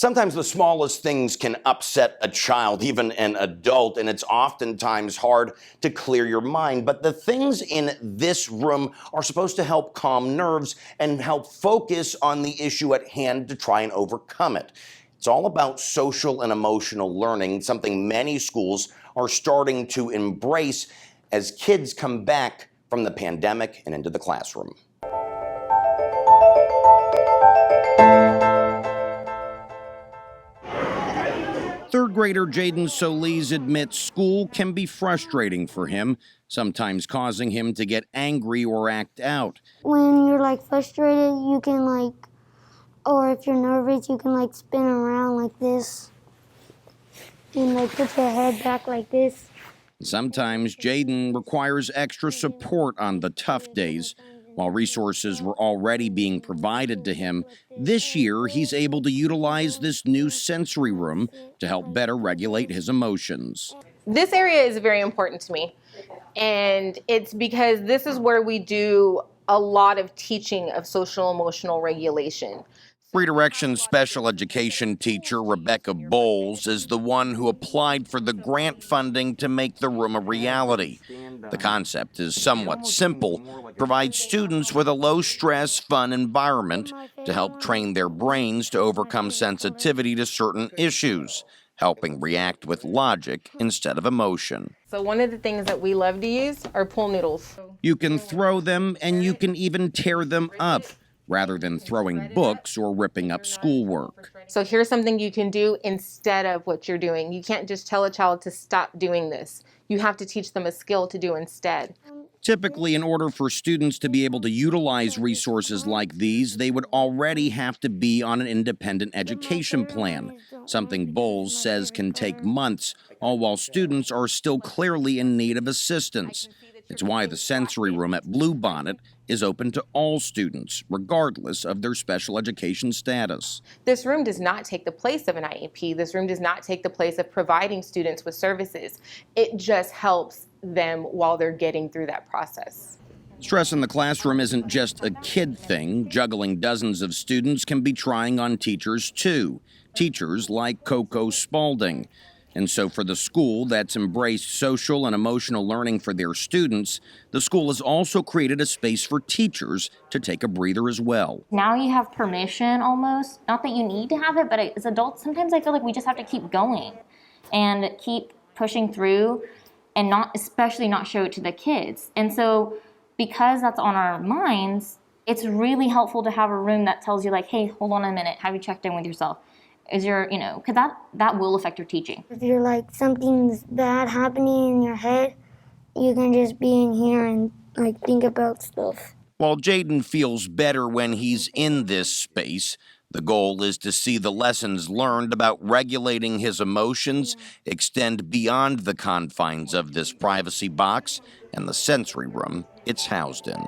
Sometimes the smallest things can upset a child, even an adult, and it's oftentimes hard to clear your mind. But the things in this room are supposed to help calm nerves and help focus on the issue at hand to try and overcome it. It's all about social and emotional learning, something many schools are starting to embrace as kids come back from the pandemic and into the classroom. Third grader Jaden Solis admits school can be frustrating for him, sometimes causing him to get angry or act out. When you're frustrated, you can or if you're nervous, you can spin around like this and put your head back like this. Sometimes Jaden requires extra support on the tough days. While resources were already being provided to him, this year he's able to utilize this new sensory room to help better regulate his emotions. This area is very important to me, and it's because this is where we do a lot of teaching of social emotional regulation. Redirection special education teacher Rebecca Bowles is the one who applied for the grant funding to make the room a reality. The concept is somewhat simple: provide students with a low-stress, fun environment to help train their brains to overcome sensitivity to certain issues, helping react with logic instead of emotion. So one of the things that we love to use are pool noodles. You can throw them and you can even tear them up, rather than throwing books or ripping up schoolwork. So here's something you can do instead of what you're doing. You can't just tell a child to stop doing this. You have to teach them a skill to do instead. Typically, in order for students to be able to utilize resources like these, they would already have to be on an independent education plan, something Bowles says can take months, all while students are still clearly in need of assistance. It's why the sensory room at Bluebonnet is open to all students, regardless of their special education status. This room does not take the place of an IEP. This room does not take the place of providing students with services. It just helps them while they're getting through that process. Stress in the classroom isn't just a kid thing. Juggling dozens of students can be trying on teachers, too. Teachers like Coco Spalding. And so for the school that's embraced social and emotional learning for their students, the school has also created a space for teachers to take a breather as well. Now you have permission almost, not that you need to have it, but as adults, sometimes I feel like we just have to keep going and keep pushing through and especially not show it to the kids. And so because that's on our minds, it's really helpful to have a room that tells you hey, hold on a minute, have you checked in with yourself? Is because that will affect your teaching. If you're something's bad happening in your head, you can just be in here and think about stuff. While Jaden feels better when he's in this space, the goal is to see the lessons learned about regulating his emotions extend beyond the confines of this privacy box and the sensory room it's housed in.